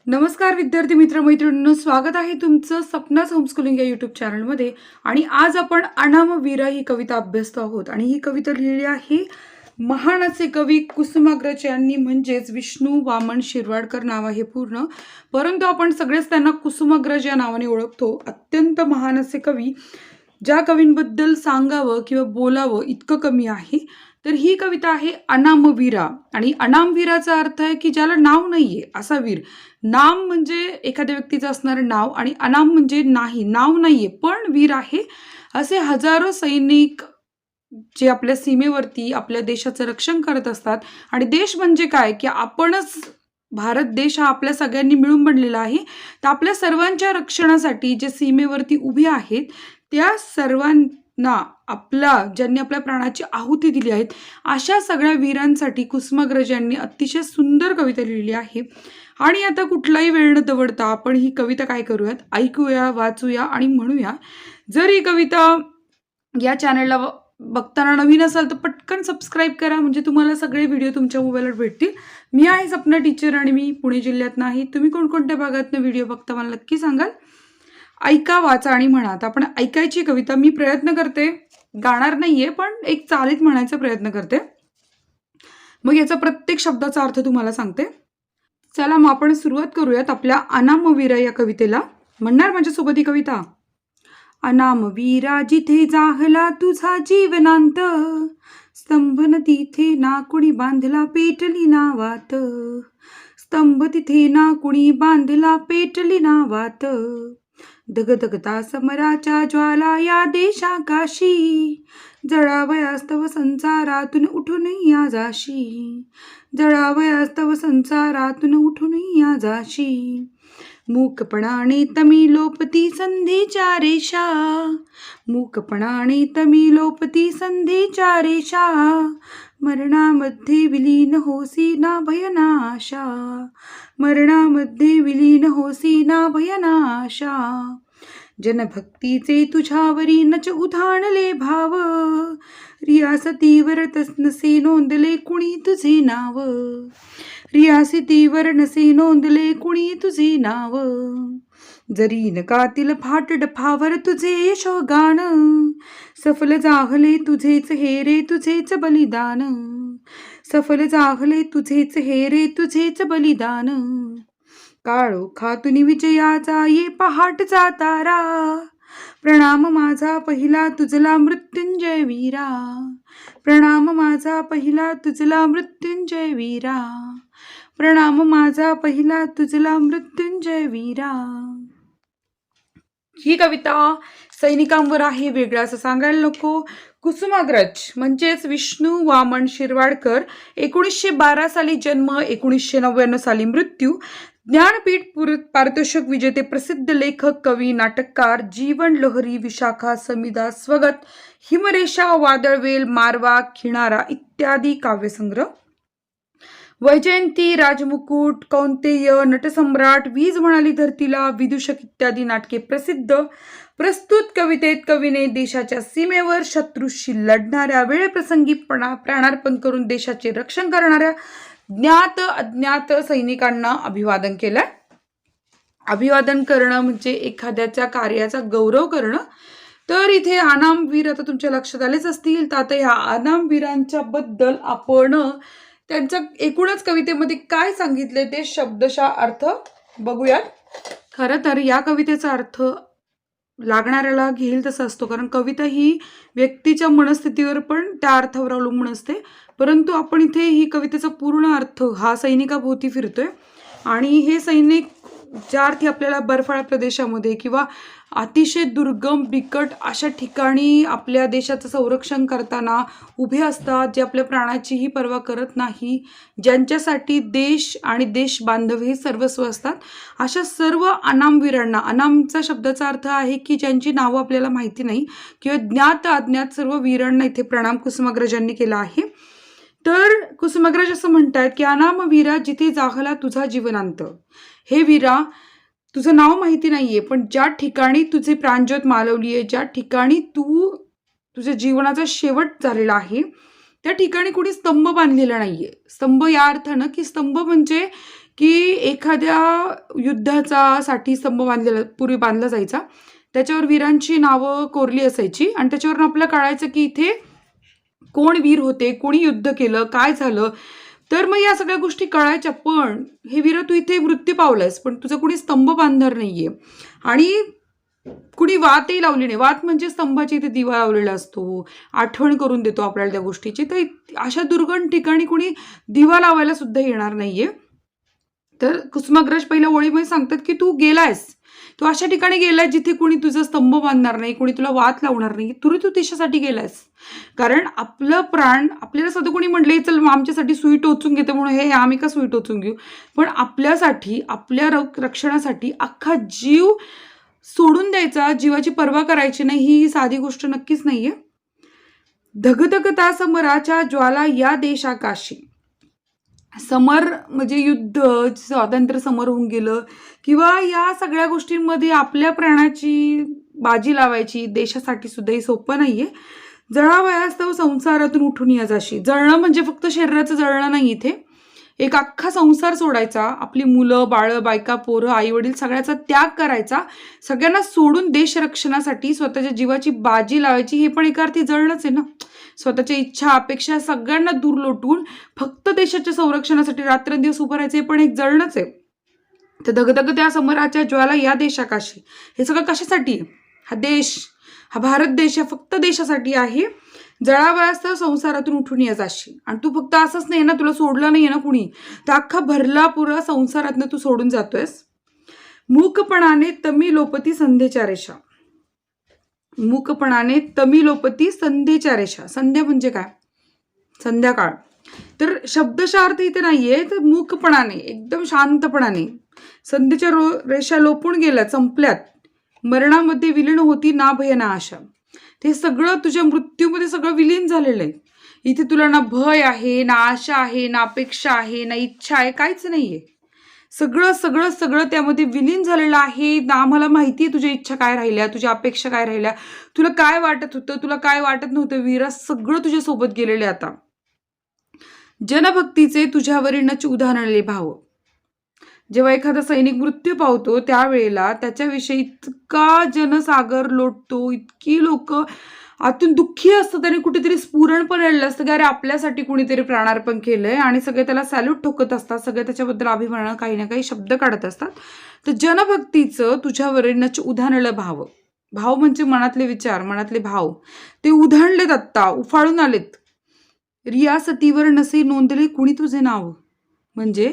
नमस्कार विद्यार्थी मित्र मैत्रिणींनो, स्वागत आहे तुमचं सपनाच होमस्कूलिंग या यूट्यूब चॅनलमध्ये. आणि आज आपण अनामवीरा ही कविता अभ्यासतो आहोत. आणि ही कविता लिहिली आहे महान असे कवी कुसुमाग्रज यांनी, म्हणजेच विष्णू वामन शिरवाडकर नाव आहे पूर्ण, परंतु आपण सगळेच त्यांना कुसुमाग्रज या नावाने ओळखतो. अत्यंत महान असे कवी, ज्या कवींबद्दल सांगावं किंवा बोलावं इतकं कमी आहे. तर ही कविता आहे अनामवीरा. आणि अनामवीराचा अर्थ आहे की ज्याला नाव नाहीये असा वीर. नाम म्हणजे एखाद्या व्यक्तीचं असणारं नाव, आणि अनाम म्हणजे नाही, नाव नाहीये पण वीर आहे. असे हजारो सैनिक जे आपल्या सीमेवरती आपल्या देशाचं रक्षण करत असतात. आणि देश म्हणजे काय की आपणच, भारत देश हा आपल्या सगळ्यांनी मिळून बनलेला आहे. तर आपल्या सर्वांच्या रक्षणासाठी जे सीमेवरती उभे आहेत त्या सर्वांना ज्यांनी आपल्या प्राणाची आहुती दिली आहेत, अशा सगळ्या वीरांसाठी कुसुमाग्रज यांनी अतिशय सुंदर कविता लिहिली आहे. आणि आता कुठलाही वेळ न दवडता आपण ही कविता काय करूयात, ऐकूया, वाचूया आणि म्हणूया. जर ही कविता या चॅनलला बघताना नवीन असाल तर पटकन सबस्क्राईब करा, म्हणजे तुम्हाला सगळे व्हिडिओ तुमच्या मोबाईलवर भेटतील. मी आहे सपना टीचर आणि मी पुणे जिल्ह्यात नाही. तुम्ही कोणकोणत्या भागातनं व्हिडिओ बघता मला नक्की सांगाल. ऐका, वाचा आणि म्हणा. आता आपण ऐकायची कविता. मी प्रयत्न करते, गाणार नाहीये पण एक चालीत म्हणायचा प्रयत्न करते, मग याचा प्रत्येक शब्दाचा अर्थ तुम्हाला सांगते. चला मग आपण सुरुवात करूयात आपल्या अनामवीरा या कवितेला. म्हणणार माझ्यासोबत ही कविता. अनामवीरा जिथे जाहला तुझा जीवनांत, स्तंभ न तिथे ना कुणी बांधला पेटली नावात, स्तंभ तिथे ना कुणी बांधला पेटली नावात, दगदगता समराच्या ज्वाला या देशाकाशी, जळावयास्तव संसारातून उठून या जाशी, जळावयास्तव संसारातून उठून या जाशी, मूकपणाने तमी लोपती संधीच्या रेषा, मूकपणाने तमी लोपती संधीच्या रेषा, मरणामध्ये विलीन होसी ना भयनाशा, मरणामध्ये विलीन होसी ना भयनाशा, जनभक्तीचे तुझ्यावरी नच उधाणले भाव, रियासतीवर नसे नोंदले कुणी तुझे नाव, रियासतीवर नसे नोंदले कुणी तुझे नाव, जरी नकातील फाट डफावर तुझे यशोगान, सफल जाहले तुझेच हे रे तुझेच बलिदान, सफल जाहले तुझेच हे रे तुझेच बलिदान, काळोखातून विजयाचा ये पहाटचा तारा, प्रणाम माझा पहिला तुझला मृत्युंजय वीरा, प्रणाम माझा पहिला तुझला मृत्युंजय वीरा, प्रणाम माझा पहिला तुझला मृत्युंजय वीरा. ही कविता सैनिकांवर आहे, वेगळं असं सांगायला नको. कुसुमाग्रज म्हणजेच विष्णू वामन शिरवाडकर, 1912 साली जन्म, 1999 साली मृत्यू, ज्ञानपीठ पारितोषिक विजेते, प्रसिद्ध लेखक, कवी, नाटककार, जीवन लहरी, विशाखा, समिदा, स्वगत, हिमरेषा, वादळवेल, मारवा, खिणारा इत्यादी काव्यसंग्रह, वैजयंती, राजमुकुट, कौंतेय, नटसम्राट, वीज म्हणाली धरतीला, विदूषक इत्यादी नाटके प्रसिद्ध. प्रस्तुत कवितेत कवीने देशाच्या सीमेवर शत्रूशी लढणाऱ्या, वेळप्रसंगी प्राणार्पण करून देशाचे रक्षण करणाऱ्या ज्ञात अज्ञात सैनिकांना अभिवादन केलंय. अभिवादन करणं म्हणजे एखाद्याच्या कार्याचा गौरव करणं. तर इथे अनामवीर आता तुमच्या लक्षात आलेच असतील. तर आता ह्या अनामवीरांच्या बद्दल आपण त्यांच्या एकूणच कवितेमध्ये काय सांगितले ते शब्दशः अर्थ बघूयात. खरं तर या कवितेचा अर्थ लागणाऱ्याला घेईल तसा असतो, कारण कविता ही व्यक्तीच्या मनस्थितीवर पण त्या अर्थावर अवलंबून असते. परंतु आपण इथे ही कवितेचा पूर्ण अर्थ हा सैनिकाभोवती फिरतोय. आणि हे सैनिक ज्या अर्थी आपल्याला बर्फाळ प्रदेशामध्ये किंवा अतिशय दुर्गम बिकट अशा ठिकाणी आपल्या देशाचं संरक्षण करताना उभे असतात, जे आपल्या प्राणाचीही पर्वा करत नाही, ज्यांच्यासाठी देश आणि देश बांधव हे सर्वस्व असतात, अशा सर्व अनामवीरांना, अनामचा शब्दाचा अर्थ आहे की ज्यांची नावं आपल्याला माहिती नाही, किंवा ज्ञात अज्ञात सर्व वीरांना इथे प्रणाम कुसुमाग्रजांनी केला आहे. तर कुसुमाग्रज असं म्हणतात की अनामवीरा जिथे जाहला तुझा जीवनांत. हे वीरा, तुझं नाव माहिती नाहीये पण ज्या ठिकाणी तुझे प्राणज्योत मालवली आहे, ज्या ठिकाणी तुझ्या जीवनाचा शेवट झालेला आहे, त्या ठिकाणी कुणी स्तंभ बांधलेला नाहीये. स्तंभ या अर्थानं की स्तंभ म्हणजे की एखाद्या युद्धाचा साठी स्तंभ बांधलेला पूर्वी बांधला जायचा, त्याच्यावर वीरांची नावं कोरली असायची आणि त्याच्यावरून आपल्याला कळायचं की इथे कोण वीर होते, कोणी युद्ध केलं, काय झालं. तर मग या सगळ्या गोष्टी कळायच्या. पण हे वीर तू इथे मृत्यू पावलायस, पण तुझा कोणी स्तंभ बांधणार नाहीये आणि कुणी वातही लावली नाही. वात म्हणजे स्तंभाची इथे दिवा लावलेला असतो, आठवण करून देतो आपल्याला त्या गोष्टीची. तर अशा दुर्गम ठिकाणी कुणी दिवा लावायला सुद्धा येणार नाहीये. तर कुसुमाग्रज पहिल्या ओळीमध्ये सांगतात की तू गेलायस, तू अशा ठिकाणी गेलाय जिथे कुणी तुझं स्तंभ बांधणार नाही, कुणी तुला वात लावणार नाही. तू देशासाठी गेलायस. कारण आपलं प्राण आपल्याला सध्या कोणी म्हटले चल आमच्यासाठी सुई टोचून घेते म्हणून हे आम्ही का सुई टोचून घेऊ, पण आपल्यासाठी आपल्या रक्षणासाठी अख्खा जीव सोडून द्यायचा, जीवाची पर्वा करायची नाही, ही साधी गोष्ट नक्कीच नाहीये. धगधगता समराच्या ज्वाला या देशाकाशी. समर म्हणजे युद्ध, स्वातंत्र्य समर होऊन गेलं किंवा या सगळ्या गोष्टींमध्ये आपल्या प्राणाची बाजी लावायची देशासाठी सुद्धा ही सोपं नाहीये. जळावयास्तव संसारातून उठून या जाशी. जळणं म्हणजे फक्त शरीराचं जळणं नाही, इथे एक अख्खा संसार सोडायचा, आपली मुलं बाळं बायका पोरं आई वडील सगळ्याचा त्याग करायचा, सगळ्यांना सोडून देश रक्षणासाठी स्वतःच्या जीवाची बाजी लावायची. हे पण एका अर्थी जळणंच आहे ना. स्वतःच्या इच्छा अपेक्षा सगळ्यांना दूर लोटून फक्त देशाच्या संरक्षणासाठी रात्रंदिवस उभं राहायचं, हे पण एक जळणंच आहे. तर धगधग त्या समराच्या ज्वाला या देशाकाशी. हे सगळं कशासाठी आहे? हा देश, हा भारत देश या फक्त देशासाठी आहे. जळावयास्तव संसारातून उठून या जाशी. आणि तू फक्त असंच नाही ना, तुला सोडलं नाहीये ना कुणी, तर अख्खा भरला पुरा संसारातनं तू सोडून जातोयस. मूकपणाने तमी लोपती संध्येच्या रेषा. मूकपणाने तमी लोपती संध्येच्या रेषा. संध्या म्हणजे काय? संध्याकाळ. तर शब्दशः अर्थ इथे नाहीये, तर मूकपणाने एकदम शांतपणाने संध्येच्या रेषा लोपून गेल्या, संपल्यात. मरणामध्ये विलीन होती ना भय ना आशा. ते सगळं तुझ्या मृत्यूमध्ये सगळं विलीन झालेलं आहे. इथे तुला ना भय आहे, ना आशा आहे, ना अपेक्षा आहे, ना इच्छा आहे, काहीच नाहीये. सगळं सगळं सगळं त्यामध्ये विलीन झालेलं आहे. आम्हाला माहिती आहे तुझ्या इच्छा काय राहिल्या, तुझ्या अपेक्षा काय राहिल्या, तुला काय वाटत होतं, तुला काय वाटत नव्हतं. वीरा सगळं तुझ्यासोबत गेलेले. आता जनभक्तीचे तुझ्यावरील नच उदाहरणले भाव. जेव्हा एखादा सैनिक मृत्यू पावतो त्यावेळेला त्याच्याविषयी इतका जनसागर लोटतो, इतकी लोक आतून दुःखी असतात आणि कुठेतरी स्फुरण पण आलेलं असतं की अरे आपल्यासाठी कुणीतरी प्राणार्पण केलंय, आणि सगळे त्याला सॅल्यूट ठोकत असतात, सगळे त्याच्याबद्दल अभिमानानं काही ना काही शब्द काढत असतात. तर जनभक्तीचं तुझ्यावरील नच उधाणलं भाव. भाव म्हणजे मनातले विचार, मनातले भाव ते उधाणलेत, आत्ता उफाळून आलेत. रियासतीवर नसे नोंदले कुणी तुझे नाव. म्हणजे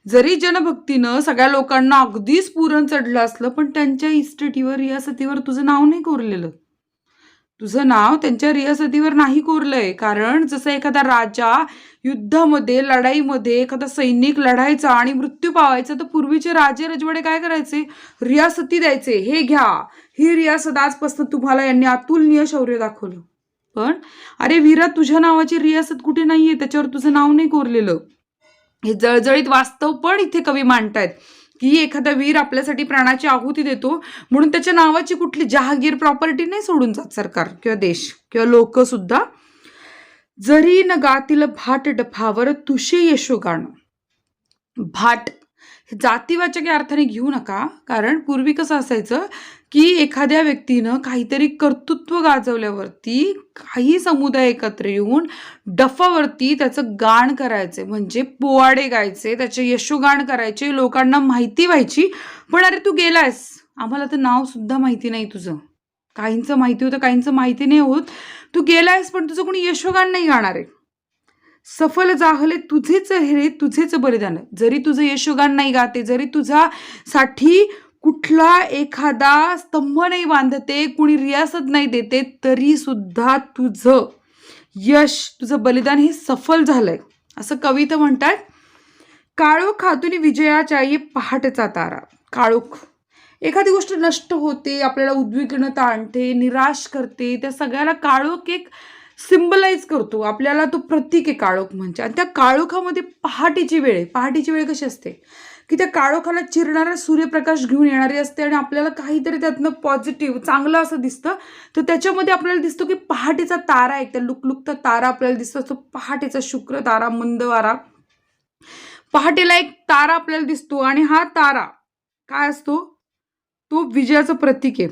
जरी जनभक्तीनं सगळ्या लोकांना अगदी स्फुरण चढलं असलं, पण त्यांच्या इस्टेटीवर रियासतीवर तुझं नाव नाही कोरलेलं. तुझं नाव त्यांच्या रियासतीवर नाही कोरलंय. कारण जसं एखादा राजा युद्धामध्ये लढाईमध्ये एखादा सैनिक लढायचा आणि मृत्यू पावायचा, तर पूर्वीचे राजे रजवाडे काय करायचे? रियासती द्यायचे. हे घ्या, ही रियासत आजपासून तुम्हाला, यांनी अतुलनीय शौर्य दाखवलं. पण अरे वीरा, तुझ्या नावाची रियासत कुठे नाहीये, त्याच्यावर तुझं नाव नाही कोरलेलं. हे जळजळीत वास्तव पण इथे कवी मांडतायत की एखादा वीर आपल्यासाठी प्राणाची आहुती देतो म्हणून त्याच्या नावाची कुठली जहागीर प्रॉपर्टी नाही सोडून जात सरकार किंवा देश किंवा लोक सुद्धा. जरी न गातील भाट डफावर तुषे यशोगाण. भाट जातीवाचक या अर्थाने घेऊ नका, कारण पूर्वी कसं असायचं की एखाद्या व्यक्तीनं काहीतरी कर्तृत्व गाजवल्यावरती काही समुदाय एकत्र येऊन डफावरती त्याचं गाण करायचे, म्हणजे पोवाडे गायचे, त्याचे यशोगाण करायचे, लोकांना माहिती व्हायची. पण अरे तू गेलायस, आम्हाला तर नाव सुद्धा माहिती नाही तुझं. काहींचं माहिती होतं, काहींचं माहिती नाही होत. तू गेलायस पण तुझं कोणी यशोगाण नाही गाणार आहे. सफल जाहले तुझेच हे तुझेच बलिदान. जरी तुझं यशोगान नाही गाते, जरी तुझ्यासाठी कुठला एखादा स्तंभ नाही बांधते, कुणी रियासत नाही देते, तरी सुद्धा तुझं यश, तुझं बलिदान हे सफल झालंय, असं कविता म्हणतात. काळोख हातून विजयाच्या ये पहाटचा तारा. काळोख, एखादी गोष्ट नष्ट होते, आपल्याला उद्विग्नता आणते, निराश करते, त्या सगळ्याला काळोख एक सिम्बलाइज करतो, आपल्याला तो प्रतीक आहे काळोख म्हणजे. आणि त्या काळोखामध्ये पहाटेची वेळ आहे. पहाटेची वेळ कशी असते की त्या काळोखाला चिरणारा सूर्यप्रकाश घेऊन येणारी असते आणि आपल्याला काहीतरी त्यातनं पॉझिटिव्ह चांगलं असं दिसतं. तर त्याच्यामध्ये आपल्याला दिसतो की पहाटेचा तारा, एक त्या लुकलुकता तारा आपल्याला दिसतो, तो पहाटेचा शुक्र तारा, मंद वारा. पहाटेला एक तारा आपल्याला दिसतो आणि हा तारा काय असतो, तो विजयाचं प्रतीक आहे.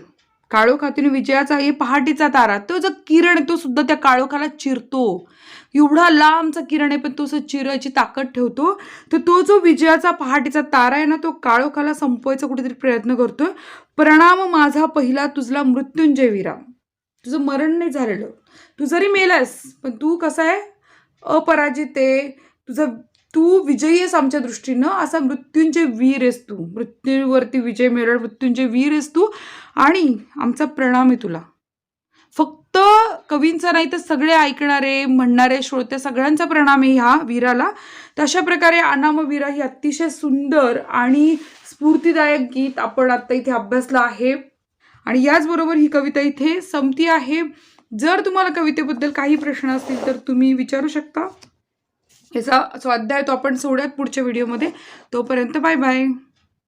काळोखातून विजयाचा हे पहाटेचा तारा, तो जो किरण आहे तो सुद्धा त्या काळोखाला चिरतो. एवढा लांबचा किरण आहे पण तो असं चिरायची ताकद ठेवतो. तर तो जो विजयाचा पहाटेचा तारा आहे ना, तो काळोखाला संपवायचा कुठेतरी प्रयत्न करतोय. प्रणाम माझा पहिला तुझला मृत्युंजय वीरा. तुझं मरण नाही झालेलं, तू जरी मेलास पण तू कसा आहे, अपराजित आहे. तू विजयी आहेस आमच्या दृष्टीनं, असा मृत्युंजय वीर आहेस तू. मृत्यूवरती विजय मिळवणारा मृत्युंजय वीर आहेस तू आणि आमचा प्रणाम आहे तुला. फक्त कवींचा नाही तर सगळे ऐकणारे म्हणणारे श्रोते सगळ्यांचा प्रणाम आहे ह्या वीराला. तर अशा प्रकारे अनाम वीरा ही अतिशय सुंदर आणि स्फूर्तिदायक गीत आपण आता इथे अभ्यासलं आहे आणि याचबरोबर ही कविता इथे संपती आहे. जर तुम्हाला कवितेबद्दल काही प्रश्न असतील तर तुम्ही विचारू शकता. याचा स्वाध्याय तो आपण सोडूयात पुढच्या व्हिडिओमध्ये. तोपर्यंत बाय बाय.